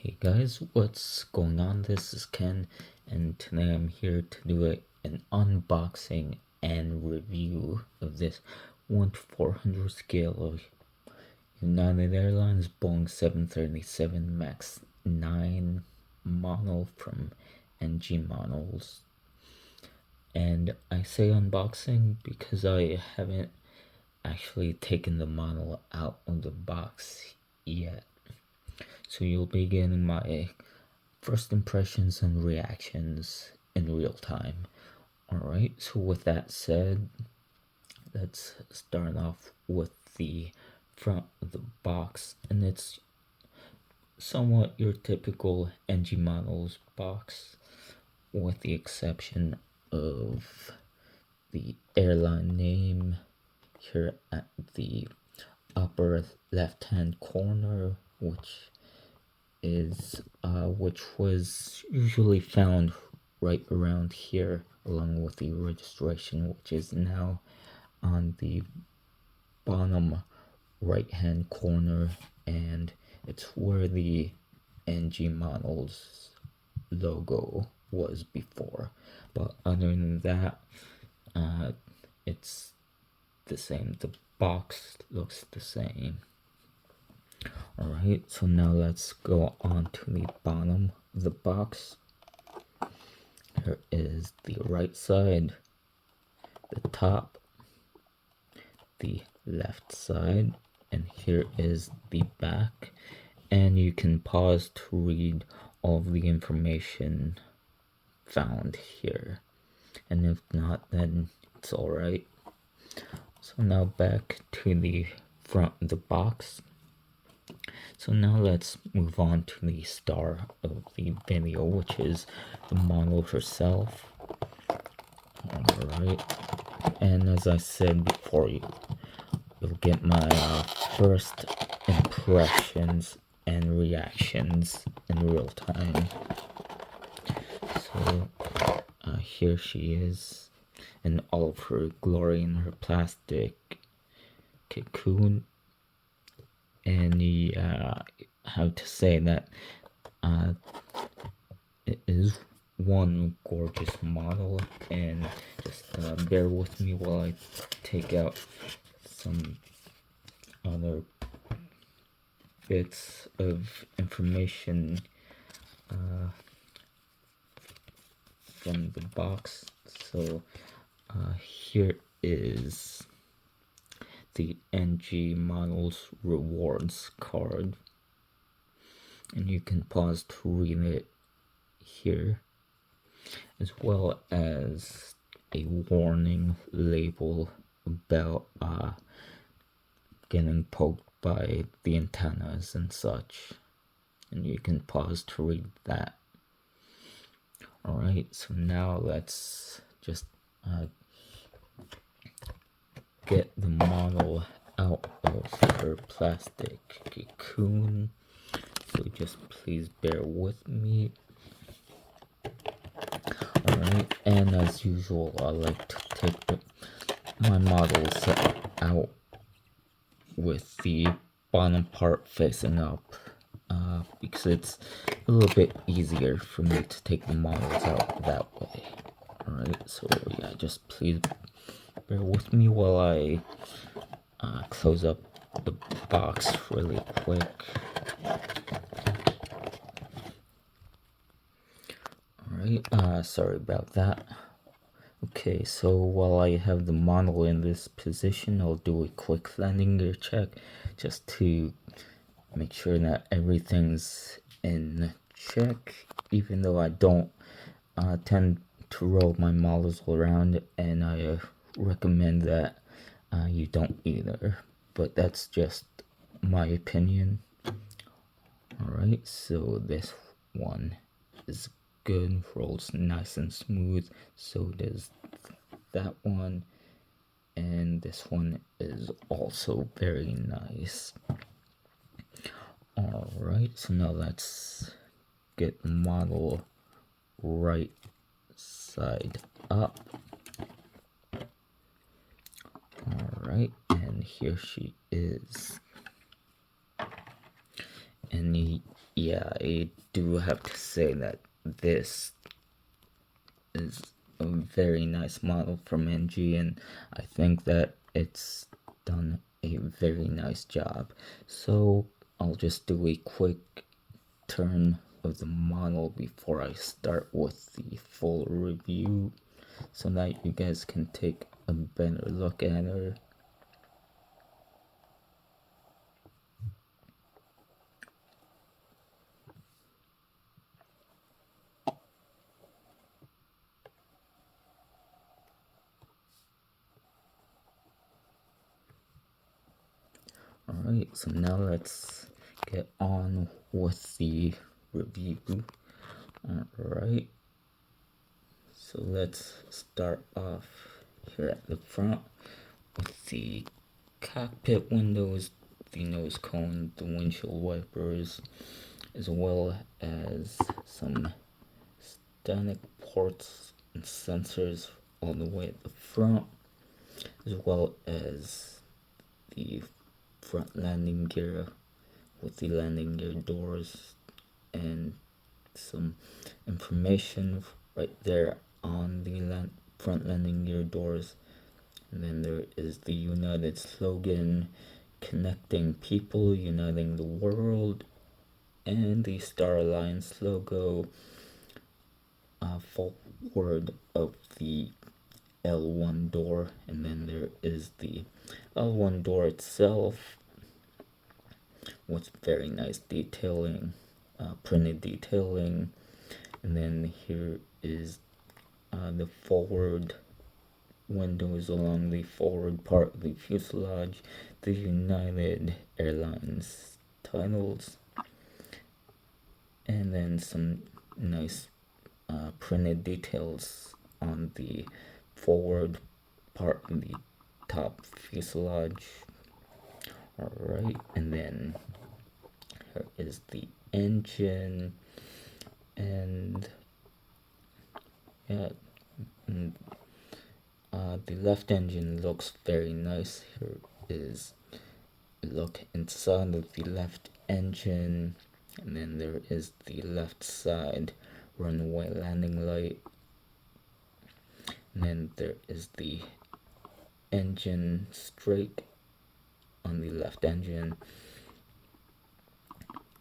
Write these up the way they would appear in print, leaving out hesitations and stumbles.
Hey guys, what's going on? This is Ken, and today I'm here to do an unboxing and review of this 1 to 400 scale of United Airlines Boeing 737 MAX 9 model from NG Models. And I say unboxing because I haven't actually taken the model out of the box yet. So you'll be getting my first impressions and reactions in real time. Alright, so with that said, let's start off with the front of the box, and it's somewhat your typical NG Models box, with the exception of the airline name here at the upper left hand corner, which was usually found right around here, along with the registration, which is now on the bottom right hand corner, and it's where the NG Models logo was before. But other than that, it's the same. The box looks the same. Alright, so now let's go on to the bottom of the box. Here is the right side, the top, the left side, and here is the back. And you can pause to read all of the information found here. And if not, then it's alright. So now back to the front of the box. So now let's move on to the star of the video, which is the model herself. Alright, and as I said before, you'll get my first impressions and reactions in real time. So here she is in all of her glory in her plastic cocoon. And how to say that it is one gorgeous model, and just bear with me while I take out some other bits of information from the box. So here is the NG Models rewards card, and you can pause to read it here, as well as a warning label about getting poked by the antennas and such, and you can pause to read that. Alright, so now let's just get the model out of her plastic cocoon, so just please bear with me. Alright, and as usual, I like to take my models out with the bottom part facing up, because it's a little bit easier for me to take the models out that way. Alright, so yeah, just please bear with me while I close up the box really quick. Alright, sorry about that. Okay, so while I have the model in this position, I'll do a quick landing gear check just to make sure that everything's in check, even though I don't tend to roll my models around, and I recommend that you don't either, but that's just my opinion. Alright, so this one is good, rolls nice and smooth, so does that one, and this one is also very nice. Alright, so now let's get the model right side up. Alright, and here she is. And yeah, I do have to say that this is a very nice model from NG, and I think that it's done a very nice job. So I'll just do a quick turn of the model before I start with the full review, so that you guys can take a better look at her. Alright, so now let's get on with the review. Alright, so let's start off here at the front with the cockpit windows, the nose cone, the windshield wipers, as well as some static ports and sensors all the way at the front, as well as the front landing gear with the landing gear doors and some information right there on the front landing gear doors. And then there is the United slogan, connecting people, uniting the world, and the Star Alliance logo forward of the L1 door. And then there is the L1 door itself with very nice detailing, printed detailing. And then here is the forward windows along the forward part of the fuselage, the United Airlines titles, and then some nice printed details on the forward part of the top fuselage. Alright, and then here is the engine, and yeah, the left engine looks very nice. Here is a look inside of the left engine, and then there is the left side runway landing light, and then there is the engine strake on the left engine,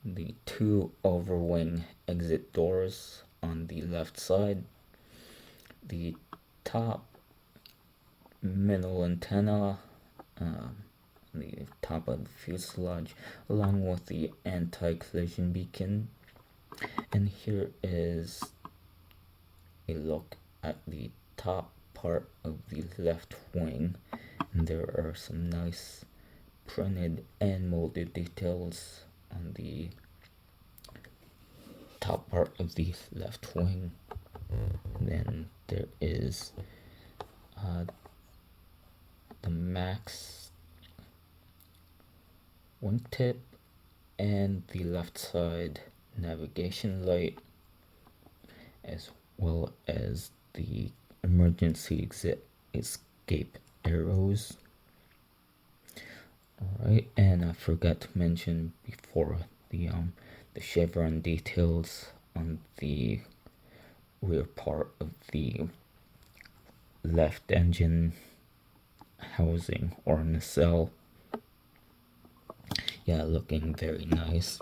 the two overwing exit doors on the left side, the top middle antenna, the top of the fuselage, along with the anti-collision beacon. And here is a look at the top part of the left wing, and there are some nice printed and molded details on the top part of the left wing. And then there is the max wingtip and the left side navigation light, as well as the emergency escape arrows. Alright, and I forgot to mention before the chevron details on the rear part of the left engine housing or nacelle. Yeah, looking very nice.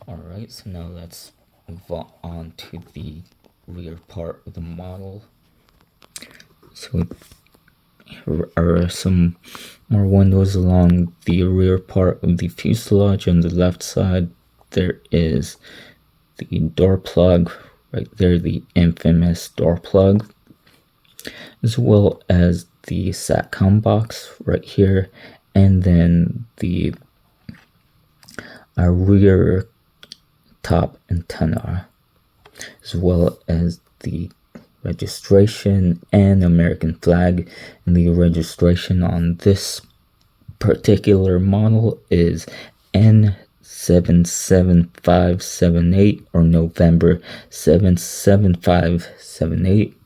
Alright, so now let's move on to the rear part of the model. So here are some more windows along the rear part of the fuselage. On the left side, there is the door plug right there, the infamous door plug, as well as the SATCOM box right here, and then the rear top antenna, as well as the registration and American flag. And the registration on this particular model is N77578, or November 77578.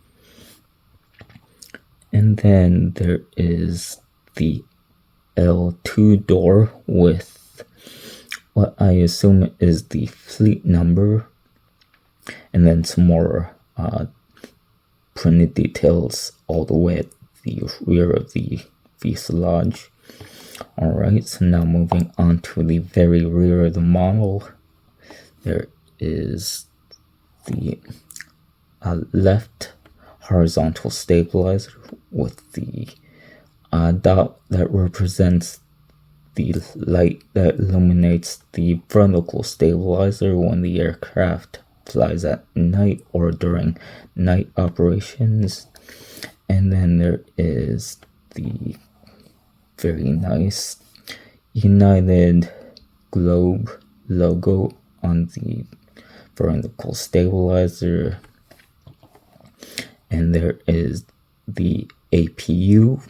And then there is the L2 door with what I assume is the fleet number, and then some more printed details all the way at the rear of the fuselage. Alright, so now moving on to the very rear of the model, there is the left horizontal stabilizer with the dot that represents the light that illuminates the vertical stabilizer when the aircraft flies at night or during night operations. And then there is the very nice United globe logo on the vertical stabilizer. And there is the APU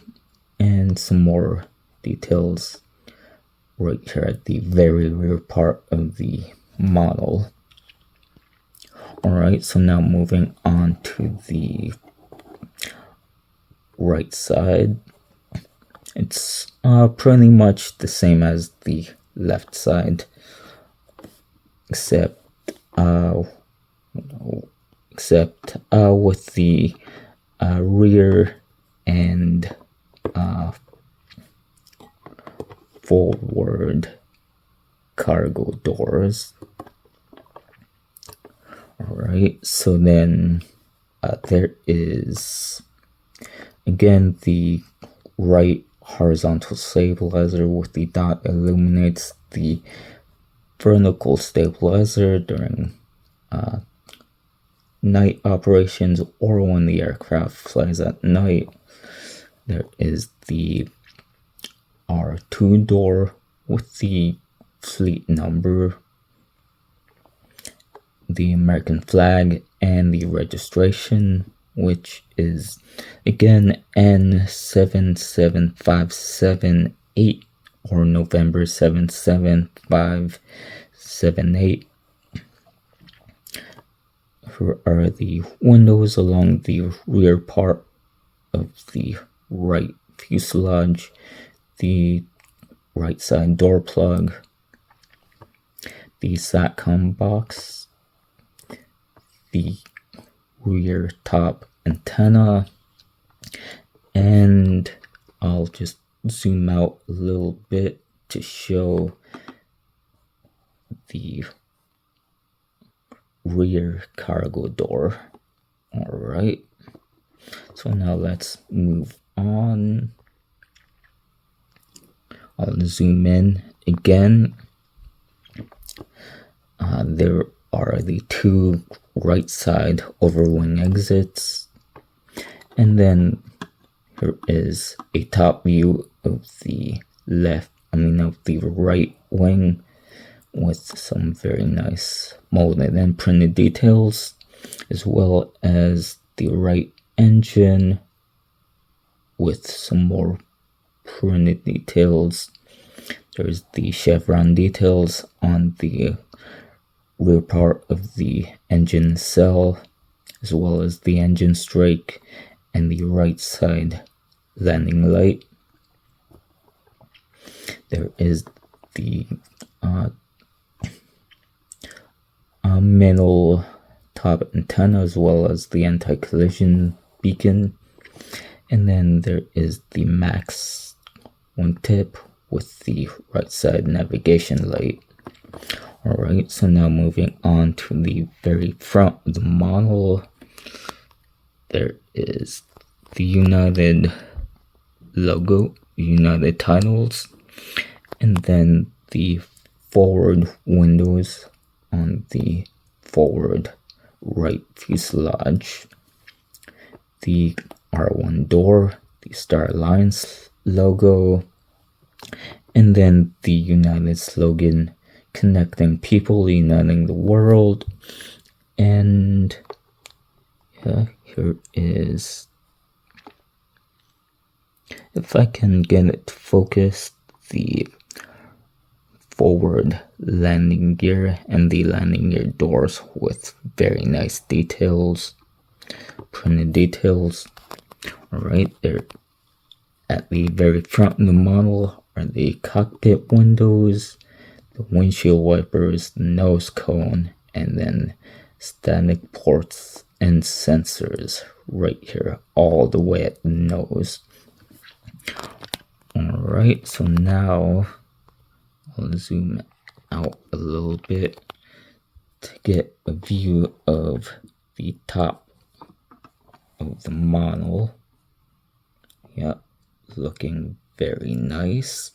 and some more details right here at the very rear part of the model. Alright, so now moving on to the right side. It's pretty much the same as the left side, except with the rear and forward cargo doors. Alright, so then there is again the right horizontal stabilizer with the dot illuminates the vertical stabilizer during night operations or when the aircraft flies at night. There is the R2 door with the fleet number, the American flag, and the registration, which is again N77578 or November 77578. Here are the windows along the rear part of the right fuselage, the right side door plug, the SATCOM box, the rear top antenna, and I'll just zoom out a little bit to show the rear cargo door. Alright, so now let's move on. I'll zoom in again. There are the two right side overwing exits, and then here is a top view of the right wing with some very nice molded and printed details, as well as the right engine with some more printed details. There's the chevron details on the rear part of the engine cell, as well as the engine strake and the right side landing light. There is the middle top antenna, as well as the anti-collision beacon, and then there is the max wingtip with the right side navigation light. Alright, so now moving on to the very front of the model, there is the United logo, United titles, and then the forward windows on the forward right fuselage, the R1 door, the Star Alliance logo, and then the United slogan, connecting people, uniting the world. And yeah, here is, if I can get it focused, the forward landing gear and the landing gear doors with very nice details, printed details. Alright, there at the very front of the model are the cockpit windows, the windshield wipers, the nose cone, and then static ports and sensors right here, all the way at the nose. Alright, so now I'll zoom out a little bit to get a view of the top of the model. Yeah, looking very nice.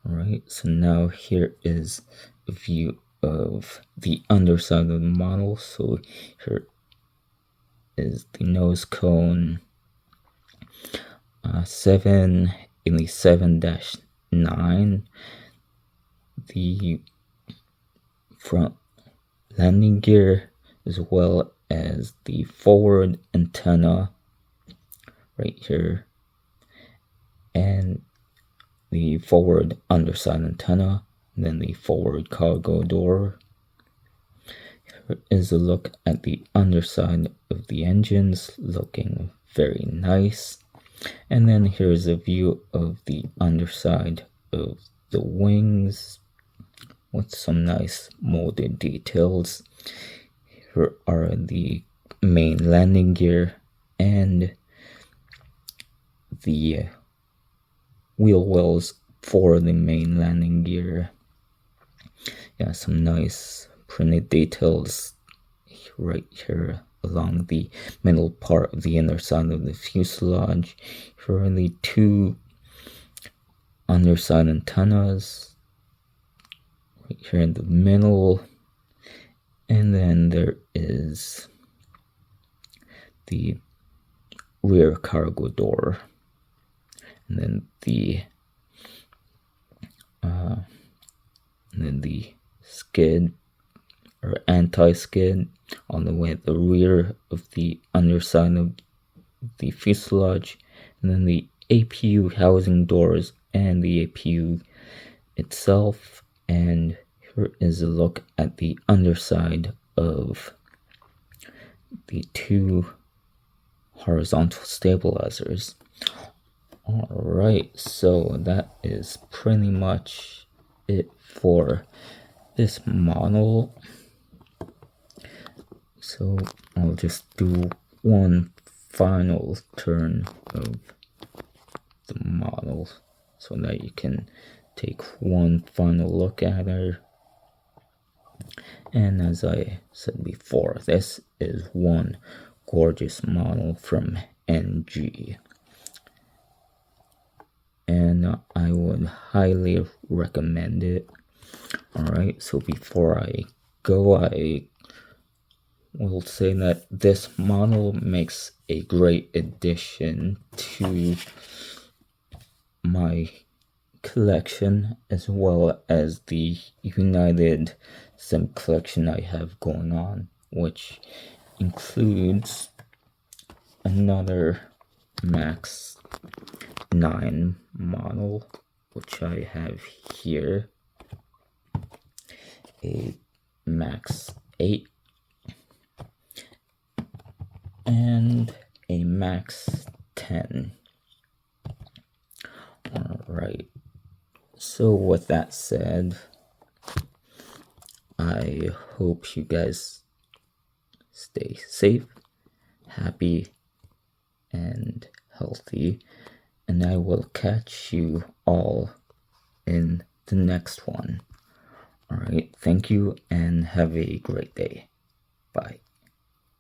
Alright, so now here is a view of the underside of the model. So here is the nose cone 787-9, the front landing gear, as well as the forward antenna right here, and the forward underside antenna, and then the forward cargo door. Here is a look at the underside of the engines, looking very nice. And then here's a view of the underside of the wings with some nice molded details. Here are the main landing gear and the wheel wells for the main landing gear. Yeah, some nice printed details right here along the middle part of the inner side of the fuselage. Here are the two underside antennas right here in the middle, and then there is the rear cargo door, and then the skid or anti-skid on the way at the rear of the underside of the fuselage, and then the APU housing doors and the APU itself. And here is a look at the underside of the two horizontal stabilizers. Alright, so that is pretty much it for this model. So I'll just do one final turn of the model so that you can take one final look at her. And as I said before, this is one gorgeous model from NG, and I would highly recommend it. Alright, so before I go, I will say that this model makes a great addition to my collection, as well as the United Sim collection I have going on, which includes another Max 9 model, which I have here, a Max 8, and a Max 10. Alright, so with that said, I hope you guys stay safe, happy, and healthy, and I will catch you all in the next one. Alright, thank you and have a great day. Bye.